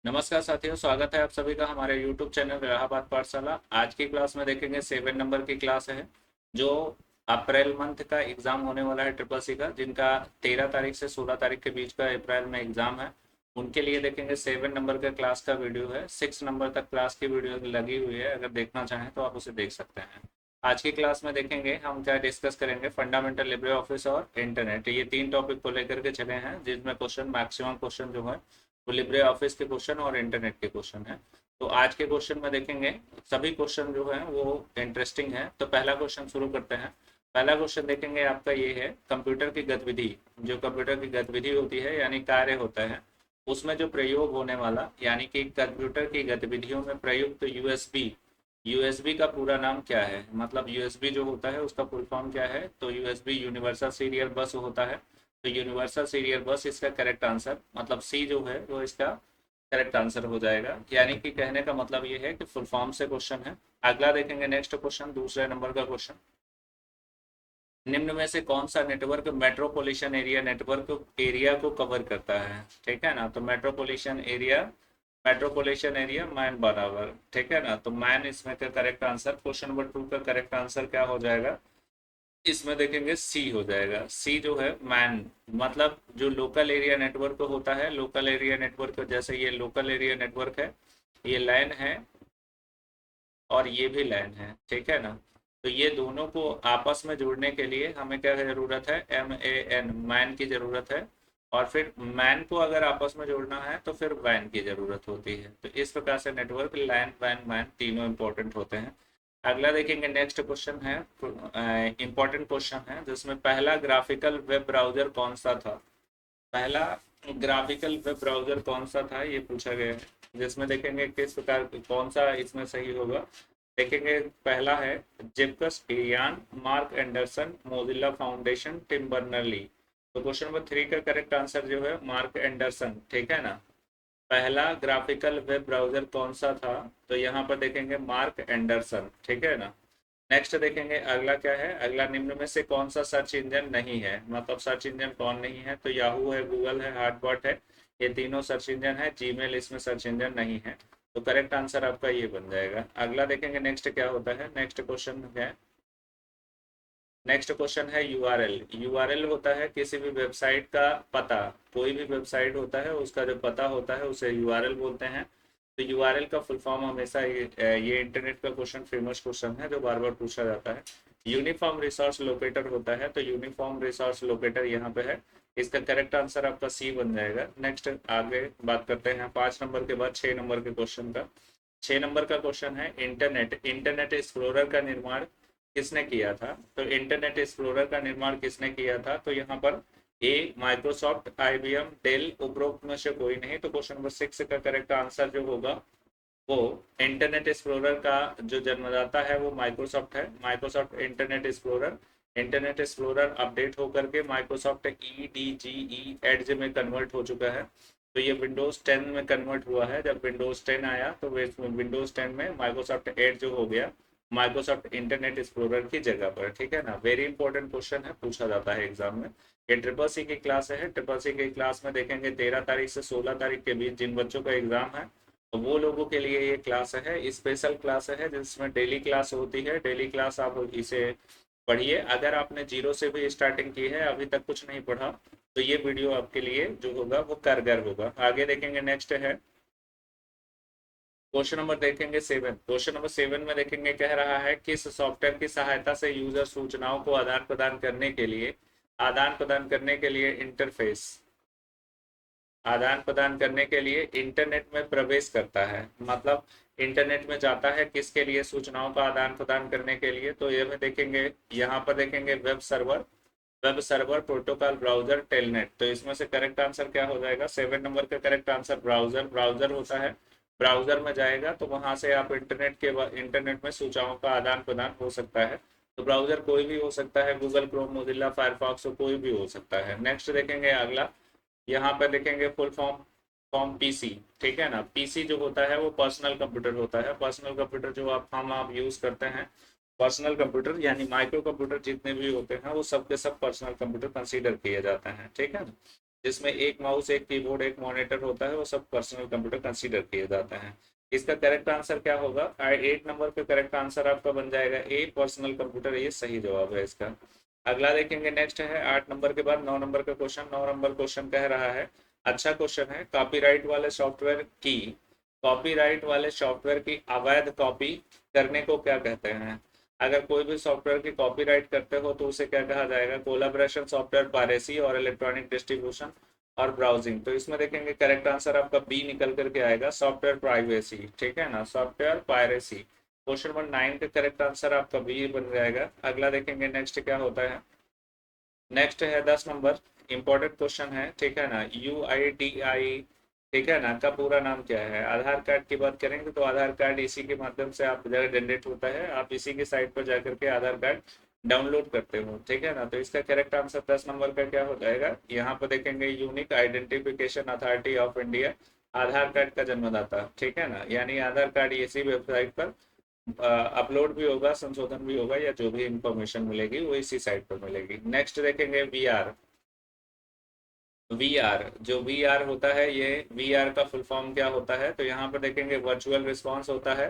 नमस्कार साथियों, स्वागत है आप सभी का हमारे YouTube चैनल इलाहाबाद पाठशाला। आज की क्लास में देखेंगे 7 नंबर की क्लास है जो अप्रैल मंथ का एग्जाम होने वाला है ट्रिपल सी का, जिनका 13 तारीख से 16 तारीख के बीच का अप्रैल में एग्जाम है। उनके लिए देखेंगे 7 नंबर का क्लास का वीडियो है। 6 नंबर तक क्लास की वीडियो लगी हुई है, अगर देखना चाहें तो आप उसे देख सकते हैं। आज की क्लास में देखेंगे हम क्या डिस्कस करेंगे, फंडामेंटल लिब्रे ऑफिस और इंटरनेट, ये तीन टॉपिक को लेकर के चले हैं, जिसमें क्वेश्चन मैक्सिमम क्वेश्चन जो है वो लिब्रे ऑफिस के क्वेश्चन और इंटरनेट के क्वेश्चन है। तो आज के क्वेश्चन में देखेंगे सभी क्वेश्चन जो है वो इंटरेस्टिंग है। तो पहला क्वेश्चन शुरू करते हैं। पहला क्वेश्चन देखेंगे आपका ये है, कंप्यूटर की गतिविधि, जो कंप्यूटर की गतिविधि होती है यानी कार्य होता है, उसमें जो प्रयोग होने वाला यानी कि कंप्यूटर की गतिविधियों में प्रयुक्त यूएसबी, यूएसबी का पूरा नाम क्या है, मतलब यूएसबी जो होता है उसका फुल फॉर्म क्या है। तो यूएसबी यूनिवर्सल सीरियल बस होता है। तो यूनिवर्सल सीरियल बस इसका करेक्ट आंसर, मतलब सी जो है वो इसका करेक्ट आंसर हो जाएगा। यानी कि कहने का मतलब ये है कि फुल फॉर्म से क्वेश्चन है। अगला देखेंगे नेक्स्ट क्वेश्चन, दूसरे नंबर का क्वेश्चन। निम्न में से कौन सा network metropolitan area network area को कवर करता है, ठीक है ना। तो मेट्रोपॉलिटन एरिया मैन बराबर, ठीक है ना। तो मैन इसमें का करेक्ट आंसर, क्वेश्चन नंबर 2 का करेक्ट आंसर क्या हो जाएगा, इसमें देखेंगे सी हो जाएगा। सी जो है मैन, मतलब जो लोकल एरिया नेटवर्क होता है, लोकल एरिया नेटवर्क जैसे ये लोकल एरिया नेटवर्क है, ये लैन है और ये भी लैन है, ठीक है ना। तो ये दोनों को आपस में जोड़ने के लिए हमें क्या जरूरत है, MAN, मैन की जरूरत है। और फिर मैन को अगर आपस में जोड़ना है तो फिर वैन की जरूरत होती है। तो इस प्रकार से नेटवर्क लैन वैन मैन तीनों इंपॉर्टेंट होते हैं। अगला देखेंगे नेक्स्ट क्वेश्चन है, इंपॉर्टेंट क्वेश्चन है, जिसमें पहला ग्राफिकल वेब ब्राउजर कौन सा था। पहला ग्राफिकल वेब ब्राउजर कौन सा था ये पूछा गया है, जिसमें देखेंगे किस प्रकार कौन सा इसमें सही होगा। देखेंगे पहला है जेपकस एलियान, Mark Anderson, Mozilla Foundation, Tim Berner Lee. तो क्वेश्चन नंबर 3 का करेक्ट आंसर जो है मार्क एंडरसन, ठीक है ना। पहला ग्राफिकल वेब ब्राउजर कौन सा था, तो यहाँ पर देखेंगे मार्क एंडरसन, ठीक है ना। नेक्स्ट देखेंगे अगला क्या है, अगला निम्न में से कौन सा सर्च इंजन नहीं है, मतलब सर्च इंजन कौन नहीं है। तो याहू है, गूगल है, हार्टबॉट है, ये तीनों सर्च इंजन है। जीमेल इसमें सर्च इंजन नहीं है। तो करेक्ट आंसर आपका ये बन जाएगा। अगला देखेंगे नेक्स्ट क्या होता है, नेक्स्ट क्वेश्चन है, नेक्स्ट क्वेश्चन है यूआरएल। यूआरएल होता है किसी भी वेबसाइट का पता, कोई भी वेबसाइट होता है उसका जो पता होता है उसे यूआरएल बोलते हैं। तो यूआरएल का फुल फॉर्म हमेशा ये इंटरनेट का क्वेश्चन फेमस क्वेश्चन है जो बार बार पूछा जाता है। यूनिफॉर्म रिसोर्स लोकेटर होता है। तो यूनिफॉर्म रिसोर्स लोकेटर यहाँ पे है, इसका करेक्ट आंसर आपका सी बन जाएगा। नेक्स्ट आगे बात करते हैं 5 नंबर के बाद 6 नंबर के क्वेश्चन का। 6 नंबर का क्वेश्चन है इंटरनेट, इंटरनेट एक्सप्लोरर का निर्माण किसने किया था। तो इंटरनेट एक्सप्लोरर का निर्माण किसने किया था, तो यहाँ पर ए माइक्रोसॉफ्ट, IBM, डेल, उपरोक्त में से कोई नहीं। तो क्वेश्चन नंबर 6 का करेक्ट आंसर जो होगा वो इंटरनेट एक्सप्लोरर का जो जन्मदाता है वो माइक्रोसॉफ्ट है। Microsoft internet explorer, internet explorer update होकर के माइक्रोसॉफ्ट EDGE एड्ज में कन्वर्ट हो चुका है। तो ये विंडोज 10 में कन्वर्ट हुआ है। जब विंडोज 10 आया तो विंडोज 10 में माइक्रोसॉफ्ट एड जो हो गया माइक्रोसॉफ्ट इंटरनेट एक्सप्लोरर की जगह पर, ठीक है ना। वेरी इंपॉर्टेंट क्वेश्चन है, पूछा जाता है एग्जाम में। ये ट्रिपल सी की क्लास है। ट्रिपल सी की क्लास में देखेंगे 13 तारीख से 16 तारीख के बीच जिन बच्चों का एग्जाम है, तो वो लोगों के लिए ये क्लास है, स्पेशल क्लास है, जिसमें डेली क्लास होती है। डेली क्लास आप इसे पढ़िए। अगर आपने जीरो से भी स्टार्टिंग की है, अभी तक कुछ नहीं पढ़ा, तो ये वीडियो आपके लिए जो होगा वो कारगर होगा। आगे देखेंगे नेक्स्ट है क्वेश्चन नंबर देखेंगे 7। क्वेश्चन नंबर 7 में देखेंगे कह रहा है किस सॉफ्टवेयर की सहायता से यूजर सूचनाओं को आदान प्रदान करने के लिए इंटरफेस, आदान प्रदान करने के लिए इंटरनेट में प्रवेश करता है, मतलब इंटरनेट में जाता है किसके लिए, सूचनाओं का आदान प्रदान करने के लिए। तो ये में देखेंगे, यहाँ पर देखेंगे web server, web server, protocol, browser, telnet. तो इसमें से करेक्ट आंसर क्या हो जाएगा, 7 नंबर का करेक्ट आंसर ब्राउजर, ब्राउजर होता है। ब्राउजर में जाएगा तो वहां से आप इंटरनेट में सूचनाओं का आदान प्रदान हो सकता है। तो ब्राउजर कोई भी हो सकता है, गूगल क्रोम, मोजिल्ला फायरफॉक्स, कोई भी हो सकता है। नेक्स्ट देखेंगे अगला, यहाँ पर देखेंगे फुल फॉर्म फॉर्म पीसी, ठीक है ना। पीसी जो होता है वो पर्सनल कंप्यूटर होता है। पर्सनल कंप्यूटर जो आप यूज करते हैं, पर्सनल कंप्यूटर यानी माइक्रो कंप्यूटर जितने भी होते हैं वो सब के सब पर्सनल कंप्यूटर कंसीडर किए जाते हैं, ठीक है ना। जिसमें एक माउस, एक कीबोर्ड, एक मॉनिटर होता है, वो सब पर्सनल कंप्यूटर कंसीडर किए जाते हैं। इसका करेक्ट आंसर क्या होगा? 8 नंबर पे करेक्ट आंसर आपका बन जाएगा ए, पर्सनल कंप्यूटर, ये सही जवाब है इसका। अगला देखेंगे, नेक्स्ट है 8 नंबर के बाद 9 नंबर का क्वेश्चन। 9 नंबर क्वेश्चन कह रहा है, अच्छा क्वेश्चन है, कॉपीराइट वाले सॉफ्टवेयर की अवैध कॉपी करने को क्या कहते हैं? अगर कोई भी सॉफ्टवेयर की कॉपीराइट करते हो तो उसे क्या कहा जाएगा? कोलाब्रेशन सॉफ्टवेयर, पायरेसी और इलेक्ट्रॉनिक डिस्ट्रीब्यूशन और ब्राउजिंग। तो इसमें देखेंगे करेक्ट आंसर आपका बी निकल करके आएगा, सॉफ्टवेयर प्राइवेसी, ठीक है ना, सॉफ्टवेयर पायरेसी। क्वेश्चन नंबर 9 का करेक्ट आंसर आपका बी बन जाएगा। अगला देखेंगे नेक्स्ट क्या होता है। नेक्स्ट है 10 नंबर, इंपॉर्टेंट क्वेश्चन है, ठीक है ना, UIDI, ठीक है ना, का पूरा नाम क्या है? आधार कार्ड की बात करेंगे तो आधार कार्ड इसी के माध्यम से आप जनरेट होता है, आप इसी की साइट पर जाकर के आधार कार्ड डाउनलोड करते हो, ठीक है ना। तो इसका करेक्ट आंसर 10 नंबर का क्या हो जाएगा? यहाँ पर देखेंगे unique identification authority of India, Aadhaar card का जन्मदाता, ठीक है ना, यानी आधार कार्ड इसी वेबसाइट पर अपलोड भी होगा, संशोधन भी होगा, या जो भी इंफॉर्मेशन मिलेगी वो इसी साइट पर मिलेगी। नेक्स्ट देखेंगे VR। जो VR होता है, ये VR का फुल फॉर्म क्या होता है? तो यहाँ पर देखेंगे वर्चुअल रिस्पॉन्स होता है,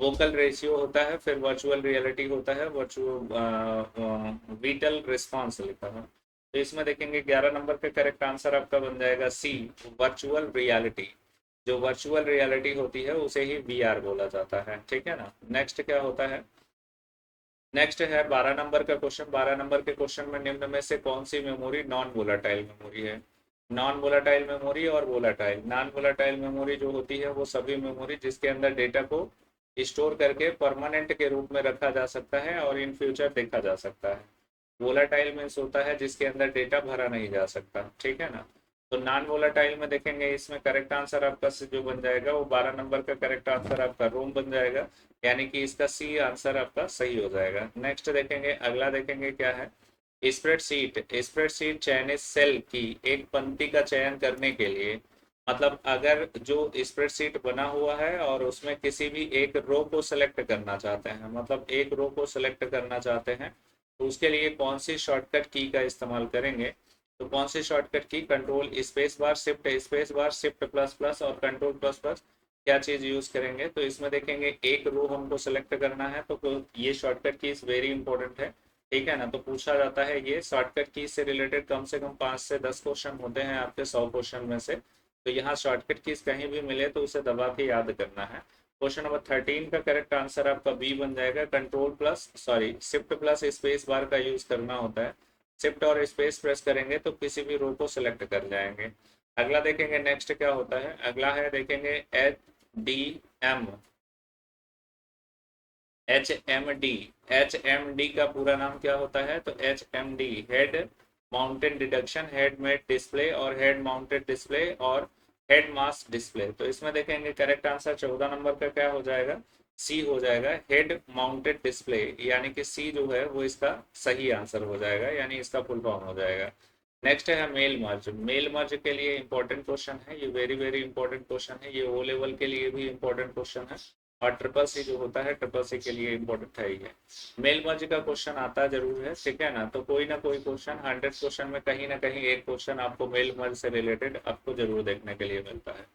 वोकल रेशियो होता है, फिर वर्चुअल रियलिटी होता है, विटल रिस्पॉन्स लिखा है। तो इसमें देखेंगे 11 नंबर का करेक्ट आंसर आपका बन जाएगा सी, वर्चुअल रियलिटी। जो वर्चुअल रियलिटी होती है उसे ही VR बोला जाता है, ठीक है ना। नेक्स्ट क्या होता है? नेक्स्ट है 12 नंबर का क्वेश्चन। 12 नंबर के क्वेश्चन में निम्न में से कौन सी मेमोरी नॉन वोलाटाइल मेमोरी है? नॉन वोलाटाइल मेमोरी और वोलाटाइल। नॉन वोलाटाइल मेमोरी जो होती है वो सभी मेमोरी जिसके अंदर डेटा को स्टोर करके परमानेंट के रूप में रखा जा सकता है और इन फ्यूचर देखा जा सकता है। वोलाटाइल मीन्स होता है जिसके अंदर डेटा भरा नहीं जा सकता, ठीक है ना। तो नॉन वोलाटाइल में देखेंगे, इसमें करेक्ट आंसर आपका जो बन जाएगा वो 12 नंबर का करेक्ट आंसर आपका रोम बन जाएगा, यानी कि इसका सी आंसर आपका सही हो जाएगा। नेक्स्ट देखेंगे, अगला देखेंगे क्या है। स्प्रेडशीट चयनित सेल की एक पंक्ति का चयन करने के लिए, मतलब अगर जो स्प्रेडशीट बना हुआ है और उसमें किसी भी एक रो को सिलेक्ट करना चाहते हैं, मतलब एक रो को सिलेक्ट करना चाहते हैं, तो उसके लिए कौन सी शॉर्टकट की का इस्तेमाल करेंगे? तो कौन सी शॉर्टकट की? Control space bar, shift space bar, shift plus plus और कंट्रोल प्लस प्लस, क्या चीज यूज करेंगे? तो इसमें देखेंगे एक रो हमको सेलेक्ट करना है, तो ये शॉर्टकट की वेरी इंपॉर्टेंट है, ठीक है ना। तो पूछा जाता है, ये शॉर्टकट की से रिलेटेड कम से कम 5 से 10 क्वेश्चन होते हैं आपके 100 क्वेश्चन में से। तो यहाँ शॉर्टकट कीज कहीं भी मिले तो उसे दबा के याद करना है। क्वेश्चन नंबर 13 का करेक्ट आंसर आपका बी बन जाएगा, शिफ्ट प्लस स्पेस बार का यूज करना होता है। शिफ्ट और स्पेस प्रेस करेंगे तो किसी भी रो को सिलेक्ट कर जाएंगे। अगला देखेंगे नेक्स्ट क्या होता है। अगला है देखेंगे एम एच एम डी का पूरा नाम क्या होता है? तो HMD, head mounted deduction, head made display और हेड माउंटेड डिस्प्ले और हेड मास्क डिस्प्ले। तो इसमें देखेंगे करेक्ट आंसर 14 नंबर का क्या हो जाएगा? सी हो जाएगा, हेड माउंटेड डिस्प्ले, यानी कि सी जो है वो इसका सही आंसर हो जाएगा, यानी इसका फुल फॉर्म हो जाएगा। नेक्स्ट है मेल मर्ज। मेल मर्ज के लिए इंपॉर्टेंट क्वेश्चन है, ये वेरी वेरी इंपॉर्टेंट क्वेश्चन है, ये O लेवल के लिए भी इंपॉर्टेंट क्वेश्चन है और ट्रिपल C जो होता है ट्रिपल C के लिए इंपॉर्टेंट है ही है। मेल मर्ज का क्वेश्चन आता जरूर है, ठीक है ना। तो कोई ना कोई क्वेश्चन 100 क्वेश्चन में कहीं ना कहीं एक क्वेश्चन आपको मेल मर्ज से रिलेटेड आपको जरूर देखने के लिए मिलता है।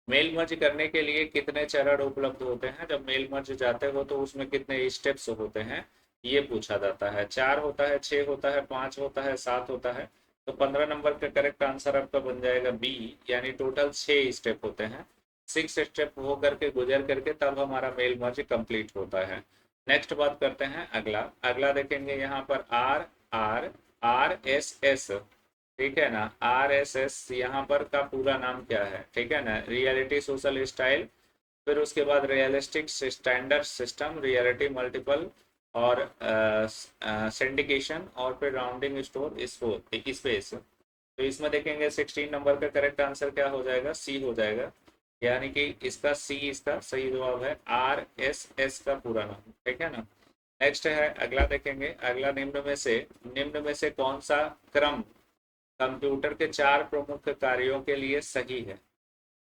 मेल मर्ज करने के लिए कितने चरण उपलब्ध होते हैं? जब मेल मर्ज जाते हो तो उसमें कितने स्टेप्स होते हैं, ये पूछा जाता है। 4 होता है, 6 होता है, 5 होता है, 7 होता है। तो 15 नंबर का करेक्ट आंसर आपका बन जाएगा बी, यानी टोटल 6 स्टेप होते हैं। 6 स्टेप हो करके गुजर करके तब हमारा मेल मर्ज कंप्लीट होता है। नेक्स्ट बात करते हैं अगला। अगला देखेंगे यहाँ पर RSS, ठीक है ना। RSS यहाँ पर का पूरा नाम क्या है? ठीक है ना, रियलिटी सोशल स्टाइल, फिर उसके बाद realistic standard system, reality multiple और सिंडिकेशन और फिर राउंडिंग स्टोर स्पेस। तो इसमें देखेंगे 16 नंबर का करेक्ट आंसर क्या हो जाएगा? सी हो जाएगा, यानी कि इसका सी इसका सही जवाब है, RSS का पूरा नाम, ठीक है ना। नेक्स्ट है अगला देखेंगे। अगला निम्न में से कौन सा क्रम कंप्यूटर के 4 प्रमुख कार्यों के लिए सही है?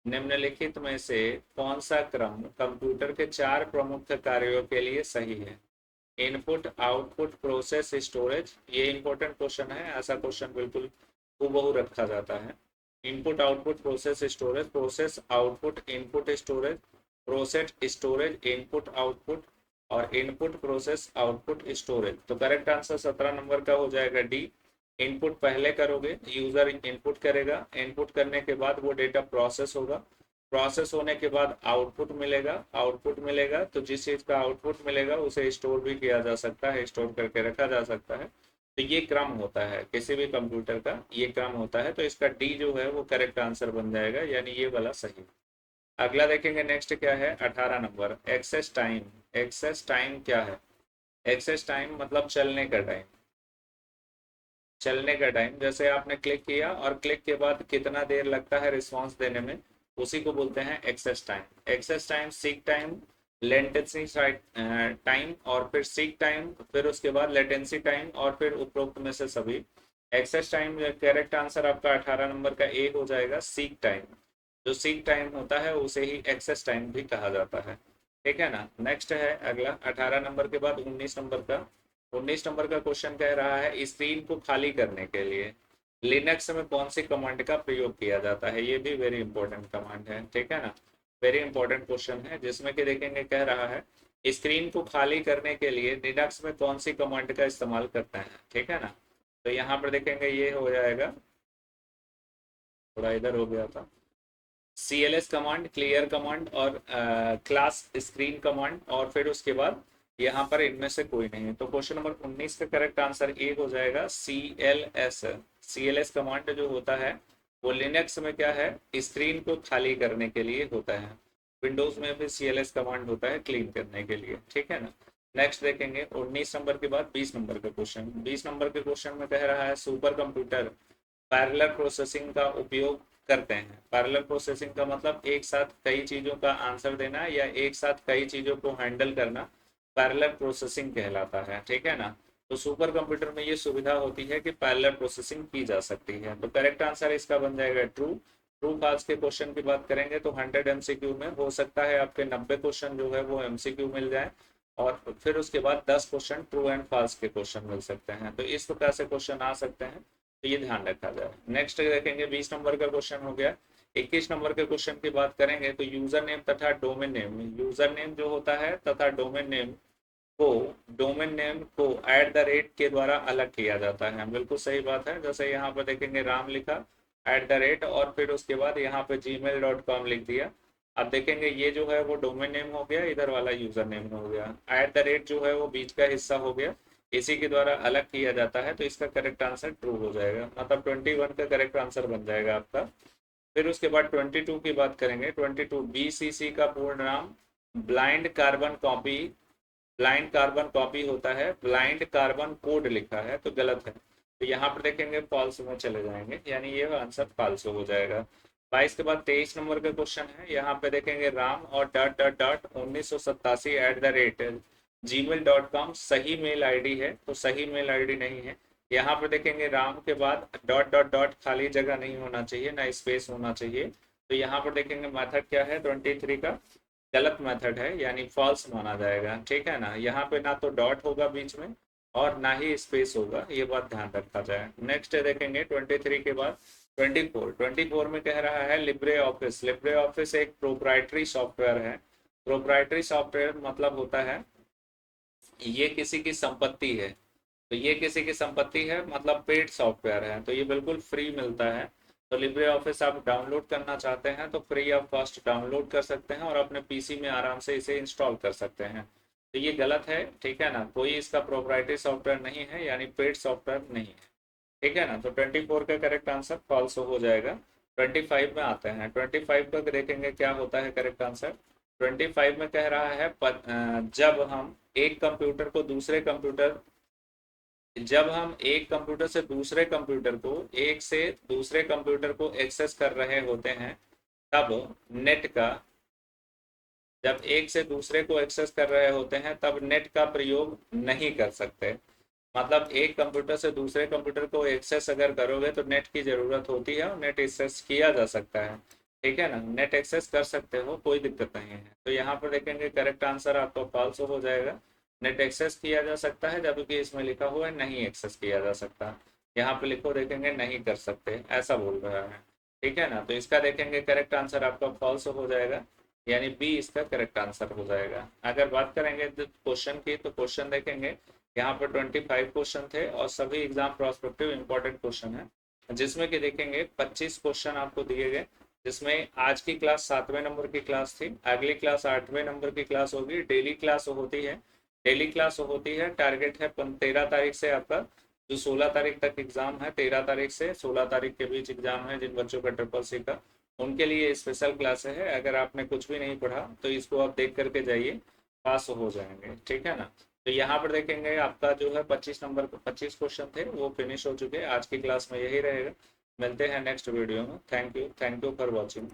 निम्नलिखित में से कौन सा क्रम कंप्यूटर के 4 प्रमुख कार्यों के लिए सही है? Input, output, process, storage. ये इंपॉर्टेंट क्वेश्चन है, ऐसा क्वेश्चन बिल्कुल हूबहू रखा जाता है। Input output process storage, process output input storage, process storage input output, और इनपुट प्रोसेस आउटपुट स्टोरेज। तो करेक्ट आंसर 17 नंबर का हो जाएगा डी। इनपुट पहले करोगे, यूजर इनपुट करेगा, इनपुट करने के बाद वो डेटा प्रोसेस होगा, प्रोसेस होने के बाद आउटपुट मिलेगा, आउटपुट मिलेगा तो जिस चीज़ का आउटपुट मिलेगा उसे स्टोर भी किया जा सकता है, स्टोर करके रखा जा सकता है। तो ये क्रम होता है किसी भी कंप्यूटर का, ये क्रम होता है। तो इसका डी जो है वो करेक्ट आंसर बन जाएगा, यानी ये वाला सही। अगला देखेंगे नेक्स्ट क्या है, 18 number, access time. Access time क्या है? एक्सेस टाइम मतलब चलने का टाइम। चलने का टाइम, जैसे आपने क्लिक किया और क्लिक के बाद कितना देर लगता है रिस्पॉन्स देने में, उसी को बोलते हैं access time. Access time, seek time, latency time, और फिर सीक टाइम, फिर उसके बाद लेटेंसी टाइम, और फिर उपरोक्त में से सभी। एक्सेस टाइम करेक्ट आंसर आपका 18 नंबर का ए हो जाएगा, सीक टाइम। जो सीक टाइम होता है उसे ही एक्सेस टाइम भी कहा जाता है। ठीक है ना। नेक्स्ट है अगला 18 नंबर के बाद 19 नंबर का। 19 नंबर का क्वेश्चन कह रहा है स्क्रीन को खाली करने के लिए लिनक्स में कौन सी कमांड का प्रयोग किया जाता है। ये भी वेरी इंपॉर्टेंट कमांड है, ठीक है ना। वेरी इंपॉर्टेंट क्वेश्चन है, जिसमें कि देखेंगे कह रहा है स्क्रीन को खाली करने के लिए लिनक्स में कौन सी कमांड का इस्तेमाल करते हैं, ठीक है ना। तो यहाँ पर देखेंगे ये हो जाएगा, थोड़ा इधर हो गया था, CLS कमांड, क्लियर कमांड, और क्लास स्क्रीन कमांड, और फिर उसके बाद यहाँ पर इनमें से कोई नहीं है। तो क्वेश्चन नंबर 19 का करेक्ट आंसर ए हो जाएगा, CLS। CLS कमांड जो होता है वो लिनक्स में क्या है, स्क्रीन को खाली करने के लिए होता है। विंडोज में भी CLS कमांड होता है क्लीन करने के लिए, ठीक है ना। नेक्स्ट देखेंगे 19 नंबर के बाद 20 नंबर का क्वेश्चन। 20 नंबर के क्वेश्चन में कह रहा है सुपर कंप्यूटर पैरेलल प्रोसेसिंग का उपयोग करते हैं। पैरेलल प्रोसेसिंग का मतलब एक साथ कई चीज़ों का आंसर देना या एक साथ कई चीज़ों को हैंडल करना पैरेलल प्रोसेसिंग कहलाता है, ठीक है ना। तो सुपर कंप्यूटर में ये सुविधा होती है कि पैरेलल प्रोसेसिंग की जा सकती है। तो करेक्ट आंसर इसका बन जाएगा ट्रू। ट्रू फॉल्स के क्वेश्चन की बात करेंगे तो 100 MCQ में हो सकता है आपके 90 क्वेश्चन जो है वो MCQ मिल जाए, और फिर उसके बाद 10 क्वेश्चन ट्रू एंड फॉल्स के क्वेश्चन मिल सकते हैं। तो इस प्रकार से क्वेश्चन आ सकते हैं, तो ये ध्यान रखा जाए। नेक्स्ट देखेंगे 20 नंबर का क्वेश्चन हो गया। 21 नंबर के क्वेश्चन की बात करेंगे तो यूजर नेम तथा डोमेन नेम, यूजर नेम जो होता है तथा को डोमेन नेम को @ के द्वारा अलग किया जाता है। बिल्कुल सही बात है। जैसे यहाँ पर देखेंगे राम लिखा @ और फिर उसके बाद यहाँ पे gmail.com लिख दिया। अब देखेंगे ये जो है वो डोमेन नेम हो गया, इधर वाला यूजर नेम हो गया, @ जो है वो बीच का हिस्सा हो गया, इसी के द्वारा अलग किया जाता है। तो इसका करेक्ट आंसर ट्रू हो जाएगा, मतलब 21 का करेक्ट आंसर बन जाएगा आपका। फिर उसके बाद 22 की बात करेंगे। 22 BCC का पूर्ण नाम blind carbon copy, blind carbon copy होता है, ब्लाइंड कार्बन कोड लिखा है तो गलत है। तो यहाँ पर देखेंगे फॉल्स में चले जाएंगे, यानी ये आंसर फॉल्स हो जाएगा। 22 के बाद 23 नंबर का क्वेश्चन है। यहाँ पे देखेंगे राम और डॉट 1987 @gmail.com सही मेल आईडी है, तो सही मेल आईडी नहीं है। यहाँ पर देखेंगे राम के बाद डॉट खाली जगह नहीं होना चाहिए, ना स्पेस होना चाहिए। तो यहाँ पर देखेंगे मेथड क्या है 23 का, गलत मेथड है, यानी फॉल्स माना जाएगा, ठीक है ना। यहाँ पे ना तो डॉट होगा बीच में और ना ही स्पेस होगा, ये बात ध्यान रखा जाए। नेक्स्ट देखेंगे 23 के बाद 24 में कह रहा है लिब्रे ऑफिस। लिब्रे ऑफिस एक प्रोप्राइटरी सॉफ्टवेयर है। प्रोप्राइटरी सॉफ्टवेयर मतलब होता है ये किसी की संपत्ति है। तो ये किसी की संपत्ति है मतलब पेड सॉफ्टवेयर है, तो ये बिल्कुल फ्री मिलता है। तो लिब्रे ऑफिस आप डाउनलोड करना चाहते हैं तो फ्री ऑफ कॉस्ट डाउनलोड कर सकते हैं और अपने पीसी में आराम से इसे इंस्टॉल कर सकते हैं। तो ये गलत है, ठीक है ना, कोई इसका प्रोप्राइटरी सॉफ्टवेयर नहीं है, यानी पेड सॉफ्टवेयर नहीं है, ठीक है ना। तो 24 का करेक्ट आंसर फॉल्स हो जाएगा। 25 में आते हैं। 25 का देखेंगे क्या होता है करेक्ट आंसर। 25 में कह रहा है जब हम एक कंप्यूटर को दूसरे कंप्यूटर जब हम एक कंप्यूटर से दूसरे कंप्यूटर को एक से दूसरे कंप्यूटर को एक्सेस कर रहे होते हैं तब नेट का जब एक से दूसरे को एक्सेस कर रहे होते हैं तब नेट का प्रयोग नहीं कर सकते। मतलब एक कंप्यूटर से दूसरे कंप्यूटर को एक्सेस अगर करोगे तो नेट की ज़रूरत होती है और नेट एक्सेस किया जा सकता है, ठीक है ना। नेट एक्सेस कर सकते हो, कोई दिक्कत नहीं है। तो यहाँ पर देखेंगे करेक्ट आंसर आपका फॉल्स हो जाएगा। नेट एक्सेस किया जा सकता है जबकि इसमें लिखा हुआ है नहीं एक्सेस किया जा सकता। यहाँ पे लिखो, देखेंगे नहीं कर सकते, ऐसा बोल रहा है। ठीक है ना, तो इसका देखेंगे करेक्ट आंसर आपका फॉल्स हो जाएगा, यानी बी इसका करेक्ट आंसर हो जाएगा। अगर बात करेंगे क्वेश्चन की, तो क्वेश्चन देखेंगे यहाँ पर 25 क्वेश्चन थे और सभी एग्जाम प्रोस्पेक्टिव इंपॉर्टेंट क्वेश्चन है, जिसमें कि देखेंगे 25 क्वेश्चन आपको दिए गए, जिसमें आज की क्लास 7वें नंबर की क्लास थी, अगली क्लास 8वें नंबर की क्लास होगी, डेली क्लास होती है, डेली क्लास होती है। टारगेट है 13 तारीख से आपका, जो 16 तारीख तक एग्जाम है, 13 तारीख से 16 तारीख के बीच एग्जाम है जिन बच्चों का ट्रिपल सी का, उनके लिए स्पेशल क्लास है। अगर आपने कुछ भी नहीं पढ़ा तो इसको आप देख करके जाइए, पास हो जाएंगे। ठीक है ना, तो यहाँ पर देखेंगे आपका जो है 25 क्वेश्चन थे वो फिनिश हो चुके हैं। आज की क्लास में यही रहेगा, मिलते हैं नेक्स्ट वीडियो में। Thank you for watching.